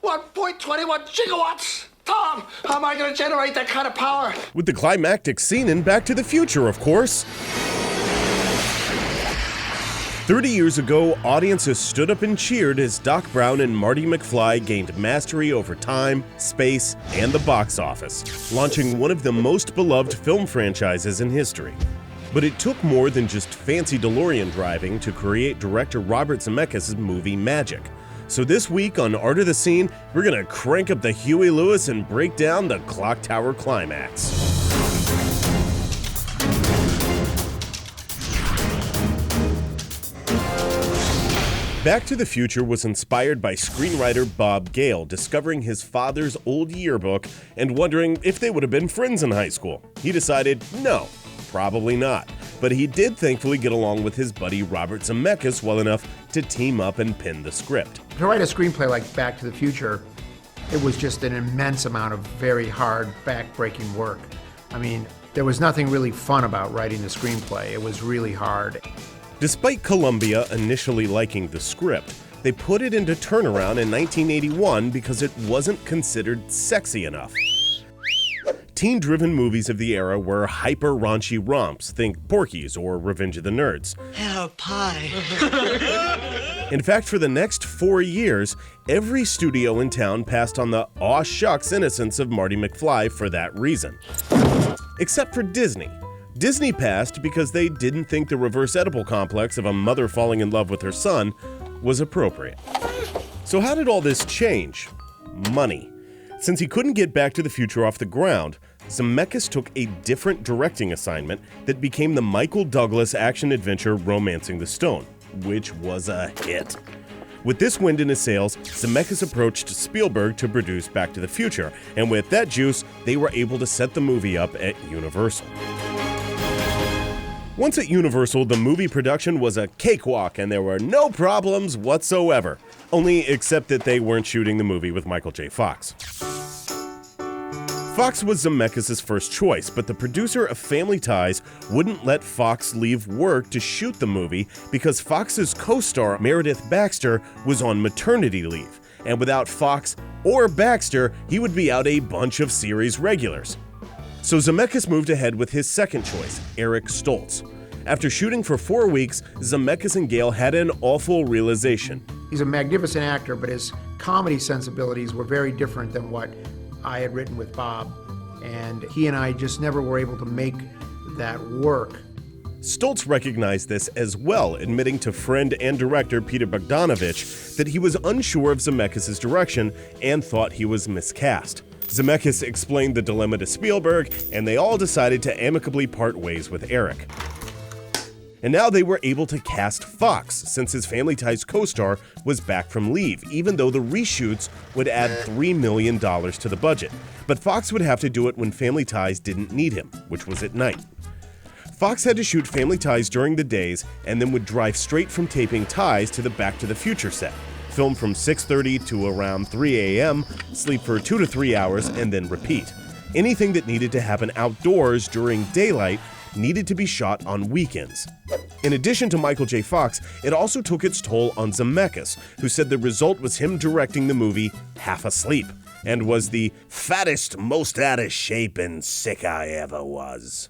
1.21 gigawatts! Tom, how am I going to generate that kind of power? With the climactic scene in Back to the Future, of course. 30 years ago, audiences stood up and cheered as Doc Brown and Marty McFly gained mastery over time, space, and the box office, launching one of the most beloved film franchises in history. But it took more than just fancy DeLorean driving to create director Robert Zemeckis' movie magic. So this week on Art of the Scene, we're gonna crank up the Huey Lewis and break down the Clocktower climax. Back to the Future was inspired by screenwriter Bob Gale discovering his father's old yearbook and wondering if they would have been friends in high school. He decided, no, probably not. But he did thankfully get along with his buddy Robert Zemeckis well enough to team up and pen the script. To write a screenplay like Back to the Future, it was just an immense amount of very hard, back-breaking work. I mean, there was nothing really fun about writing the screenplay. It was really hard. Despite Columbia initially liking the script, they put it into turnaround in 1981 because it wasn't considered sexy enough. Teen-driven movies of the era were hyper-raunchy romps, think Porky's or Revenge of the Nerds. Oh, pie. In fact, for the next 4 years, every studio in town passed on the aw shucks innocence of Marty McFly for that reason. Except for Disney. Disney passed because they didn't think the reverse Oedipal complex of a mother falling in love with her son was appropriate. So how did all this change? Money. Since he couldn't get Back to the Future off the ground, Zemeckis took a different directing assignment that became the Michael Douglas action-adventure Romancing the Stone, which was a hit. With this wind in his sails, Zemeckis approached Spielberg to produce Back to the Future, and with that juice, they were able to set the movie up at Universal. Once at Universal, the movie production was a cakewalk and there were no problems whatsoever. Only except that they weren't shooting the movie with Michael J. Fox. Fox was Zemeckis' first choice, but the producer of Family Ties wouldn't let Fox leave work to shoot the movie because Fox's co-star Meredith Baxter was on maternity leave, and without Fox or Baxter, he would be out a bunch of series regulars. So Zemeckis moved ahead with his second choice, Eric Stoltz. After shooting for 4 weeks, Zemeckis and Gale had an awful realization. He's a magnificent actor, but his comedy sensibilities were very different than what I had written with Bob. And he and I just never were able to make that work. Stoltz recognized this as well, admitting to friend and director Peter Bogdanovich that he was unsure of Zemeckis' direction and thought he was miscast. Zemeckis explained the dilemma to Spielberg, and they all decided to amicably part ways with Eric. And now they were able to cast Fox, since his Family Ties co-star was back from leave, even though the reshoots would add $3 million to the budget. But Fox would have to do it when Family Ties didn't need him, which was at night. Fox had to shoot Family Ties during the days, and then would drive straight from taping Ties to the Back to the Future set. Film from 6:30 to around 3 a.m., sleep for 2 to 3 hours, and then repeat. Anything that needed to happen outdoors during daylight needed to be shot on weekends. In addition to Michael J. Fox, it also took its toll on Zemeckis, who said the result was him directing the movie half asleep, and was the fattest, most out of shape and sick I ever was.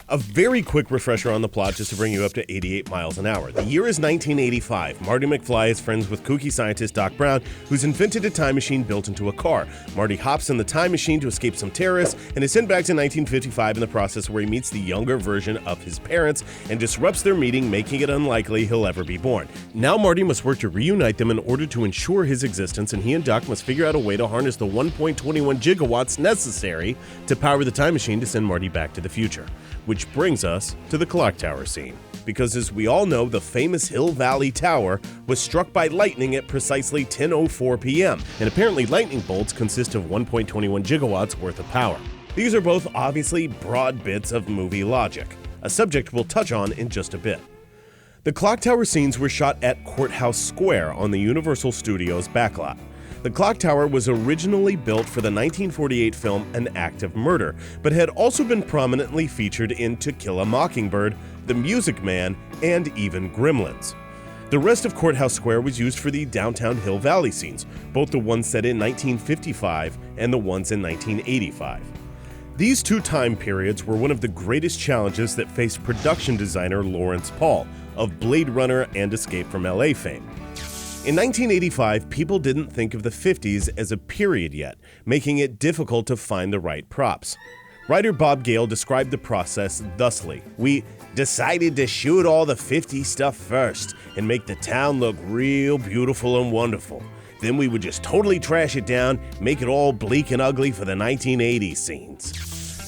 A very quick refresher on the plot just to bring you up to 88 miles an hour. The year is 1985. Marty McFly is friends with kooky scientist Doc Brown, who's invented a time machine built into a car. Marty hops in the time machine to escape some terrorists and is sent back to 1955 in the process, where he meets the younger version of his parents and disrupts their meeting, making it unlikely he'll ever be born. Now Marty must work to reunite them in order to ensure his existence, and he and Doc must figure out a way to harness the 1.21 gigawatts necessary to power the time machine to send Marty back to the future. Which brings us to the Clocktower scene. Because as we all know, the famous Hill Valley Tower was struck by lightning at precisely 10:04 p.m., and apparently lightning bolts consist of 1.21 gigawatts worth of power. These are both obviously broad bits of movie logic, a subject we'll touch on in just a bit. The Clocktower scenes were shot at Courthouse Square on the Universal Studios backlot. The Clocktower was originally built for the 1948 film An Act of Murder, but had also been prominently featured in To Kill a Mockingbird, The Music Man, and even Gremlins. The rest of Courthouse Square was used for the downtown Hill Valley scenes, both the ones set in 1955 and the ones in 1985. These two time periods were one of the greatest challenges that faced production designer Lawrence Paul of Blade Runner and Escape from LA fame. In 1985, people didn't think of the 50s as a period yet, making it difficult to find the right props. Writer Bob Gale described the process thusly: "We decided to shoot all the 50s stuff first and make the town look real beautiful and wonderful. Then we would just totally trash it down, make it all bleak and ugly for the 1980s scenes."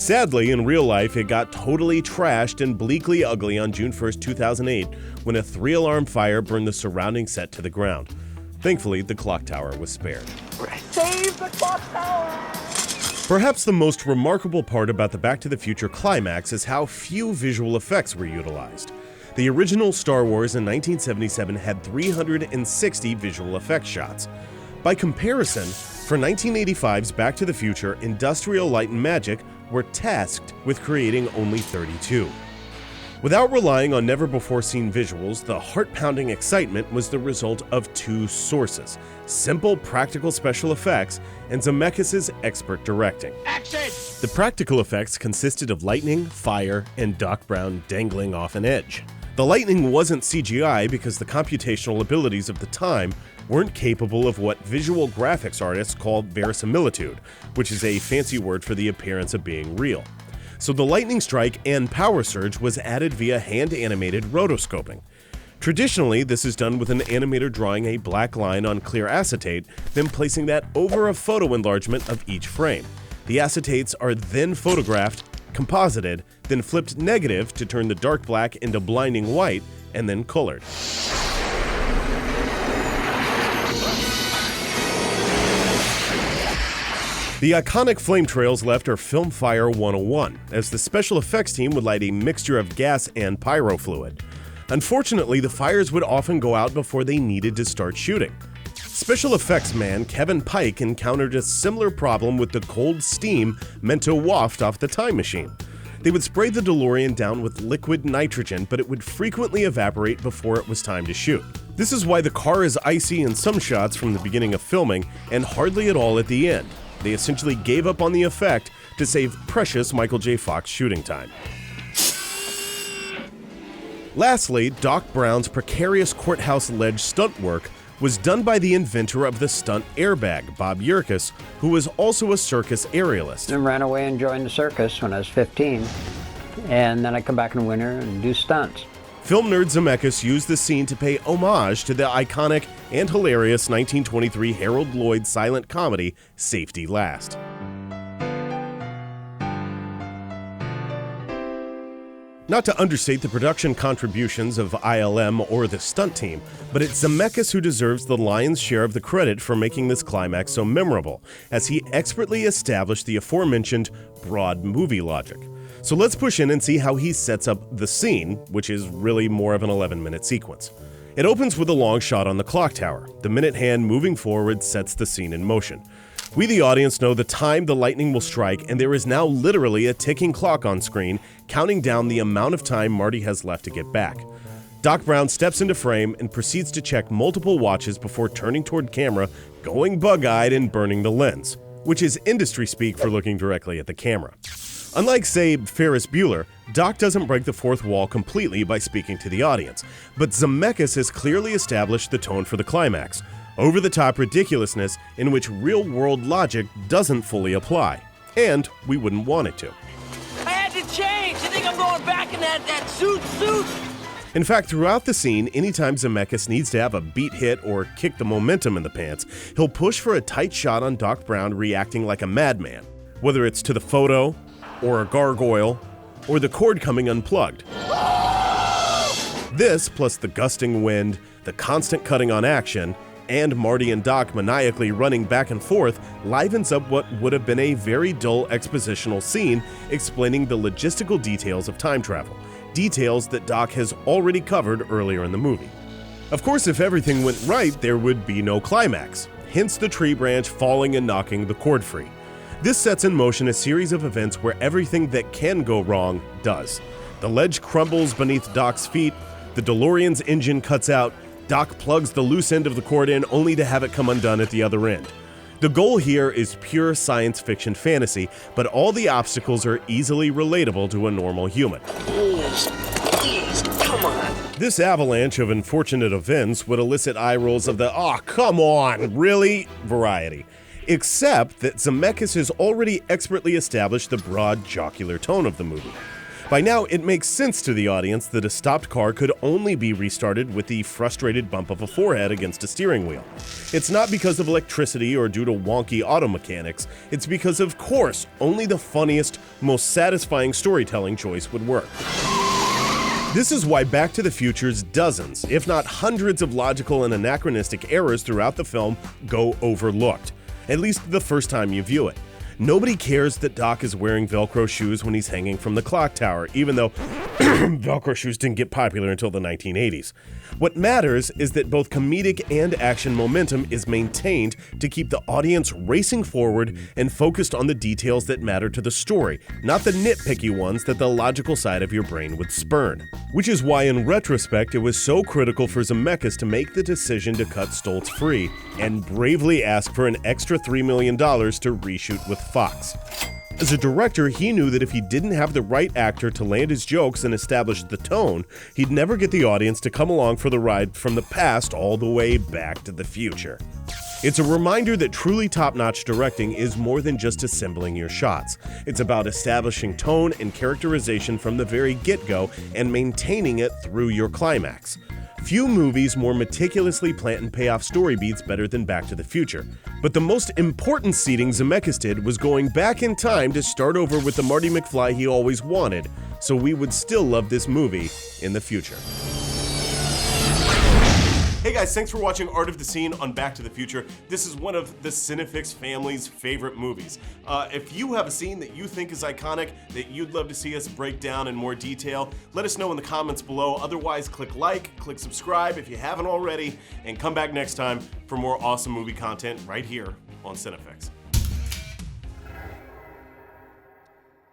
Sadly, in real life, it got totally trashed and bleakly ugly on June 1st, 2008, when a 3-alarm fire burned the surrounding set to the ground. Thankfully, the Clocktower was spared. Save the clock tower! Perhaps the most remarkable part about the Back to the Future Climax is how few visual effects were utilized. The original Star Wars in 1977 had 360 visual effects shots. By comparison, for 1985's Back to the Future, Industrial Light and Magic were tasked with creating only 32. Without relying on never-before-seen visuals, the heart-pounding excitement was the result of two sources: simple practical special effects and Zemeckis' expert directing. Action! The practical effects consisted of lightning, fire, and Doc Brown dangling off an edge. The lightning wasn't CGI because the computational abilities of the time weren't capable of what visual graphics artists call verisimilitude, which is a fancy word for the appearance of being real. So the lightning strike and power surge was added via hand-animated rotoscoping. Traditionally, this is done with an animator drawing a black line on clear acetate, then placing that over a photo enlargement of each frame. The acetates are then photographed, composited, then flipped negative to turn the dark black into blinding white, and then colored. The iconic flame trails left are Film Fire 101, as the special effects team would light a mixture of gas and pyro fluid. Unfortunately, the fires would often go out before they needed to start shooting. Special effects man Kevin Pike encountered a similar problem with the cold steam meant to waft off the time machine. They would spray the DeLorean down with liquid nitrogen, but it would frequently evaporate before it was time to shoot. This is why the car is icy in some shots from the beginning of filming and hardly at all at the end. They essentially gave up on the effect to save precious Michael J. Fox shooting time. Lastly, Doc Brown's precarious courthouse ledge stunt work was done by the inventor of the stunt airbag, Bob Yerkes, who was also a circus aerialist. I ran away and joined the circus when I was 15, and then I come back in the winter and do stunts. Film nerd Zemeckis used the scene to pay homage to the iconic and hilarious 1923 Harold Lloyd silent comedy Safety Last. Not to understate the production contributions of ILM or the stunt team, but it's Zemeckis who deserves the lion's share of the credit for making this climax so memorable, as he expertly established the aforementioned broad movie logic. So let's push in and see how he sets up the scene, which is really more of an 11-minute sequence. It opens with a long shot on the clock tower. The minute hand moving forward sets the scene in motion. We, the audience, know the time the lightning will strike, and there is now literally a ticking clock on screen, counting down the amount of time Marty has left to get back. Doc Brown steps into frame and proceeds to check multiple watches before turning toward camera, going bug-eyed and burning the lens, which is industry speak for looking directly at the camera. Unlike, say, Ferris Bueller, Doc doesn't break the fourth wall completely by speaking to the audience, but Zemeckis has clearly established the tone for the climax, over-the-top ridiculousness in which real-world logic doesn't fully apply, and we wouldn't want it to. I had to change. You think I'm going back in that suit? In fact, throughout the scene, anytime Zemeckis needs to have a beat hit or kick the momentum in the pants, he'll push for a tight shot on Doc Brown reacting like a madman, whether it's to the photo, or a gargoyle, or the cord coming unplugged. This, plus the gusting wind, the constant cutting on action, and Marty and Doc maniacally running back and forth, livens up what would have been a very dull expositional scene explaining the logistical details of time travel, details that Doc has already covered earlier in the movie. Of course, if everything went right, there would be no climax, hence the tree branch falling and knocking the cord free. This sets in motion a series of events where everything that can go wrong does. The ledge crumbles beneath Doc's feet, the DeLorean's engine cuts out, Doc plugs the loose end of the cord in only to have it come undone at the other end. The goal here is pure science fiction fantasy, but all the obstacles are easily relatable to a normal human. Please, come on. This avalanche of unfortunate events would elicit eye rolls of the "aw, come on, really?" variety. Except that Zemeckis has already expertly established the broad, jocular tone of the movie. By now, it makes sense to the audience that a stopped car could only be restarted with the frustrated bump of a forehead against a steering wheel. It's not because of electricity or due to wonky auto mechanics, it's because, of course, only the funniest, most satisfying storytelling choice would work. This is why Back to the Future's dozens, if not hundreds of logical and anachronistic errors throughout the film go overlooked, at least the first time you view it. Nobody cares that Doc is wearing Velcro shoes when he's hanging from the Clocktower, even though Velcro shoes didn't get popular until the 1980s. What matters is that both comedic and action momentum is maintained to keep the audience racing forward and focused on the details that matter to the story, not the nitpicky ones that the logical side of your brain would spurn. Which is why, in retrospect, it was so critical for Zemeckis to make the decision to cut Stoltz free and bravely ask for an extra $3 million to reshoot with Fox. As a director, he knew that if he didn't have the right actor to land his jokes and establish the tone, he'd never get the audience to come along for the ride from the past all the way back to the future. It's a reminder that truly top-notch directing is more than just assembling your shots. It's about establishing tone and characterization from the very get-go and maintaining it through your climax. Few movies more meticulously plant and pay off story beats better than Back to the Future. But the most important seeding Zemeckis did was going back in time to start over with the Marty McFly he always wanted, so we would still love this movie in the future. Hey guys, thanks for watching Art of the Scene on Back to the Future. This is one of the Cinefix family's favorite movies. If you have a scene that you think is iconic, that you'd love to see us break down in more detail, let us know in the comments below. Otherwise, click like, click subscribe if you haven't already, and come back next time for more awesome movie content right here on Cinefix.